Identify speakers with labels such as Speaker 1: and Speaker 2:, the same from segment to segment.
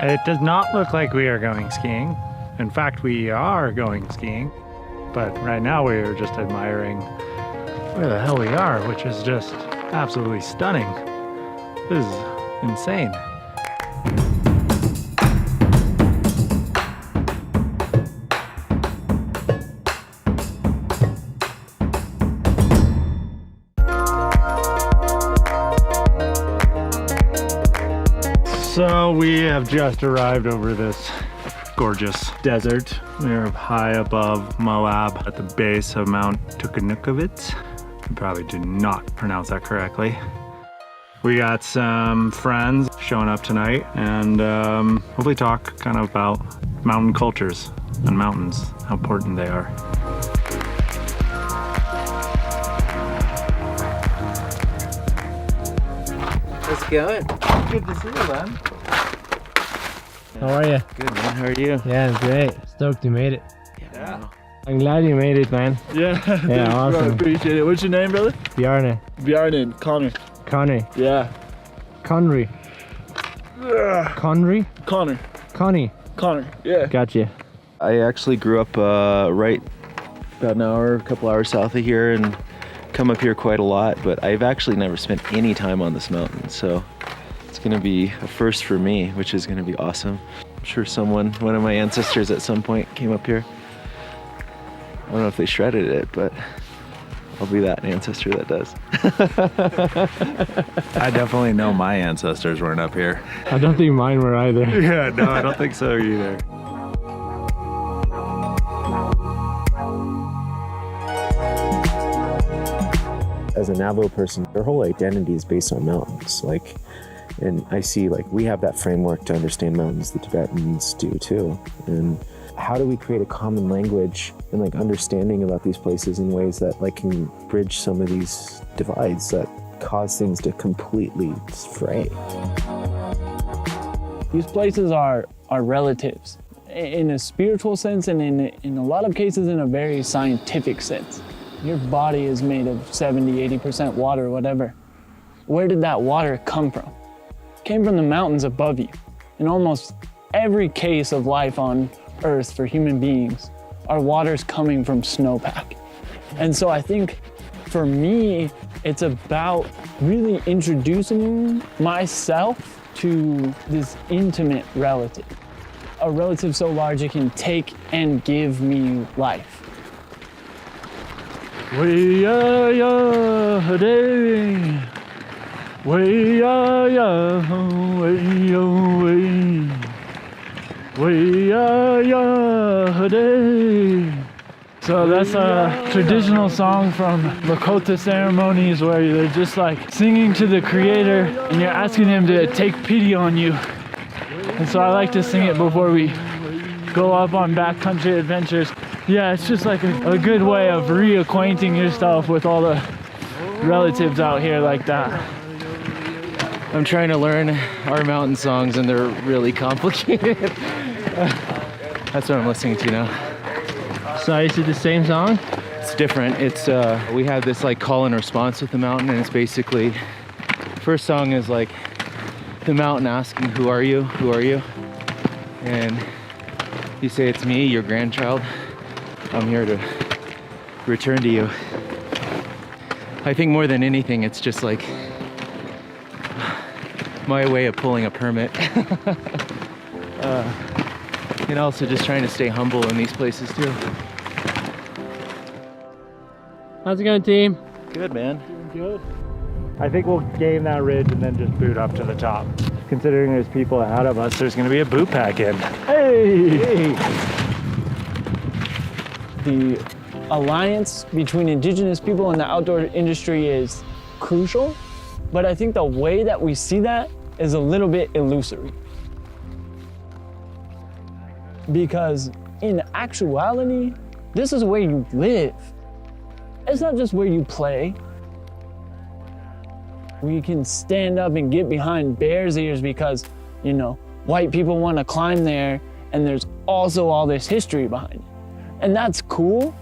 Speaker 1: It does not look like we are going skiing. In fact, we are going skiing. But right now we are just admiring where the hell we are, which is just absolutely stunning. This is insane. So we have just arrived over this gorgeous desert. We're high above Moab at the base of Mount Tukuhnikivatz. I probably did not pronounce that correctly. We got some friends showing up tonight and hopefully talk kind of about mountain cultures and mountains, how important they are.
Speaker 2: How's it going?
Speaker 1: Good to see you, man.
Speaker 3: How are you?
Speaker 2: Good, man. How are you?
Speaker 3: Yeah, I'm great. Stoked you made it.
Speaker 1: Yeah.
Speaker 3: I'm glad you made it, man.
Speaker 4: Yeah.
Speaker 3: Yeah, awesome.
Speaker 4: I appreciate it. What's your name, brother?
Speaker 3: Bjarne.
Speaker 4: Bjarne. Connor.
Speaker 3: Connie.
Speaker 4: Yeah.
Speaker 3: Conry. Conry?
Speaker 4: Connor.
Speaker 3: Connie.
Speaker 4: Connor. Yeah.
Speaker 3: Gotcha.
Speaker 2: I actually grew up right about a couple hours south of here and come up here quite a lot, but I've actually never spent any time on this mountain, so it's gonna be a first for me, which is gonna be awesome. I'm sure one of my ancestors at some point came up here. I don't know if they shredded it, but I'll be that ancestor that does.
Speaker 5: I definitely know my ancestors weren't up here.
Speaker 3: I don't think mine were either.
Speaker 5: Yeah, no, I don't think so either.
Speaker 6: As a Navajo person, their whole identity is based on mountains. And I see we have that framework to understand mountains, the Tibetans do too. And how do we create a common language and understanding about these places in ways that can bridge some of these divides that cause things to completely fray?
Speaker 7: These places are relatives in a spiritual sense and in a lot of cases in a very scientific sense. Your body is made of 70–80% water, whatever. Where did that water come from? It came from the mountains above you. In almost every case of life on Earth for human beings, our water's coming from snowpack. And so I think for me, it's about really introducing myself to this intimate relative. A relative so large it can take and give me life.
Speaker 4: We are ya day. We are ya way. We are ya day. So that's a traditional song from Lakota ceremonies where they're just singing to the creator and you're asking him to take pity on you. And so I like to sing it before we go up on backcountry adventures. Yeah, it's just a good way of reacquainting yourself with all the relatives out here like that.
Speaker 2: I'm trying to learn our mountain songs and they're really complicated. That's what I'm listening to now.
Speaker 3: So is it the same song?
Speaker 2: It's different. It's we have this call and response with the mountain, and it's basically, first song is the mountain asking, who are you? Who are you? And you say, it's me, your grandchild. I'm here to return to you. I think more than anything, it's just my way of pulling a permit. And also just trying to stay humble in these places too.
Speaker 3: How's it going, team?
Speaker 2: Good, man.
Speaker 1: Good. I think we'll gain that ridge and then just boot up to the top. Considering there's people ahead of us, there's going to be a boot pack in. Hey!
Speaker 7: The alliance between indigenous people and the outdoor industry is crucial, but I think the way that we see that is a little bit illusory. Because in actuality, this is where you live. It's not just where you play. We can stand up and get behind bears' ears because, white people want to climb there and there's also all this history behind it. And that's cool,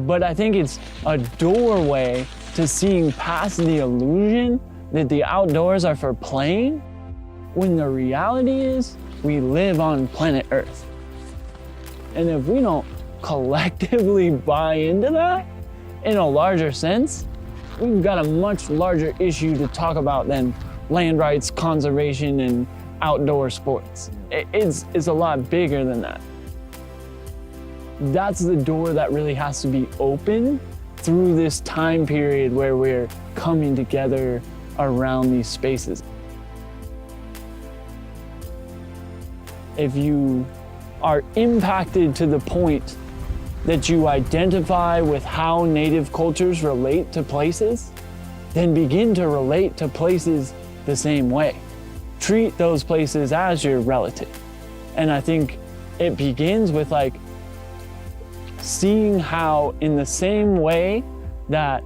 Speaker 7: but I think it's a doorway to seeing past the illusion that the outdoors are for playing when the reality is we live on planet Earth. And if we don't collectively buy into that in a larger sense, we've got a much larger issue to talk about than land rights, conservation, and outdoor sports. It's a lot bigger than that. That's the door that really has to be open through this time period where we're coming together around these spaces. If you are impacted to the point that you identify with how native cultures relate to places, then begin to relate to places the same way. Treat those places as your relative. And I think it begins with like seeing how in the same way that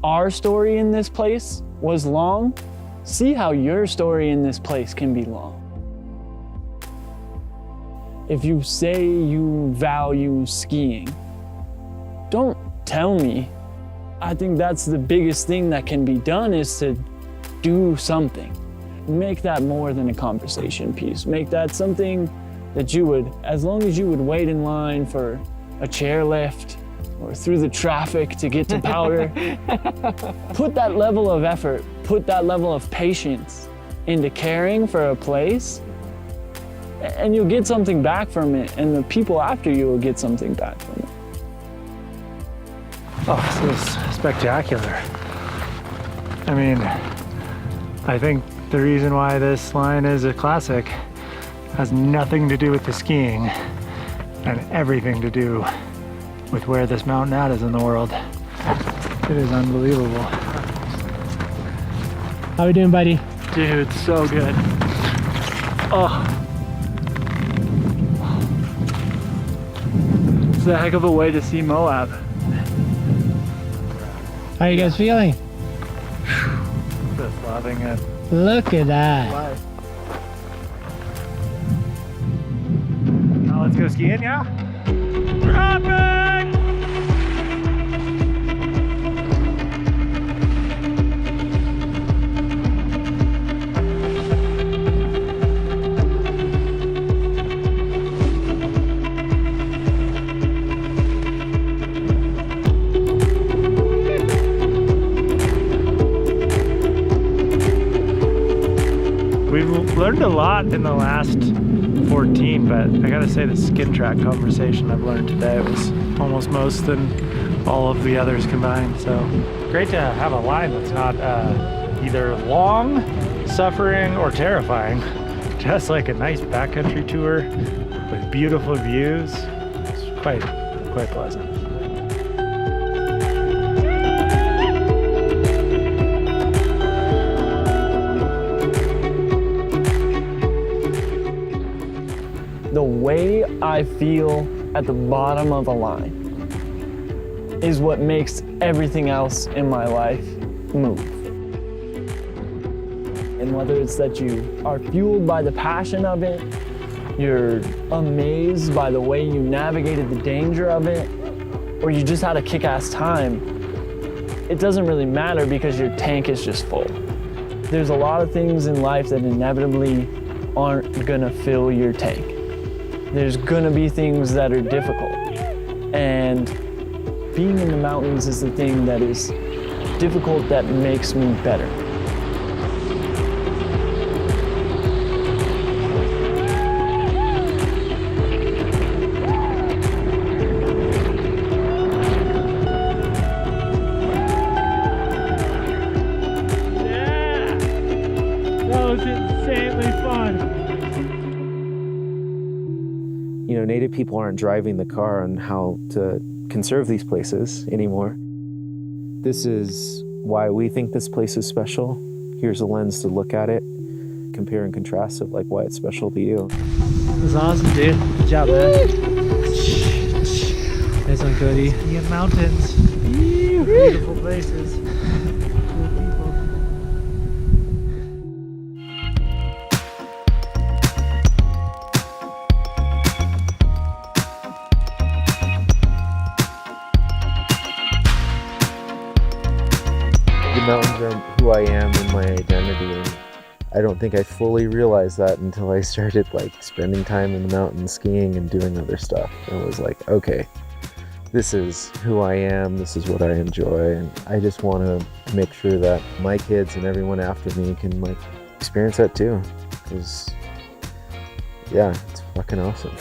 Speaker 7: our story in this place was long, see how your story in this place can be long. If you say you value skiing, don't tell me. I think that's the biggest thing that can be done is to do something. Make that more than a conversation piece. Make that something that you would, as long as you would wait in line for a chairlift or through the traffic to get to powder, put that level of effort, put that level of patience into caring for a place, and you'll get something back from it, and the people after you will get something back from it.
Speaker 1: Oh, this is spectacular. I mean, I think the reason why this line is a classic has nothing to do with the skiing and everything to do with where this mountain at is in the world. It is unbelievable.
Speaker 3: How we doing, buddy?
Speaker 1: Dude, so good. Oh. It's a heck of a way to see Moab.
Speaker 3: How you guys feeling?
Speaker 1: Just loving it.
Speaker 3: Look at that.
Speaker 1: Now let's go skiing, yeah? Drop it! We've learned a lot in the last 14, but I gotta say the skin track conversation I've learned today was almost most than all of the others combined. So great to have a line that's not either long, suffering, or terrifying. Just like a nice backcountry tour with beautiful views. It's quite pleasant.
Speaker 7: The way I feel at the bottom of a line is what makes everything else in my life move. And whether it's that you are fueled by the passion of it, you're amazed by the way you navigated the danger of it, or you just had a kick-ass time, it doesn't really matter because your tank is just full. There's a lot of things in life that inevitably aren't gonna fill your tank. There's gonna be things that are difficult. And being in the mountains is the thing that is difficult that makes me better.
Speaker 1: Yeah! That was insanely fun.
Speaker 6: You know, Native people aren't driving the car on how to conserve these places anymore. This is why we think this place is special. Here's a lens to look at it, compare and contrast of like why it's special to you.
Speaker 3: That was awesome, dude. Good job, man. Nice one, Cody.
Speaker 1: Skiing mountains. Beautiful places. Cool people.
Speaker 6: The mountains are who I am and my identity, and I don't think I fully realized that until I started like spending time in the mountains skiing and doing other stuff. It was like, okay, this is who I am, this is what I enjoy, and I just want to make sure that my kids and everyone after me can like experience that too, because yeah, it's fucking awesome.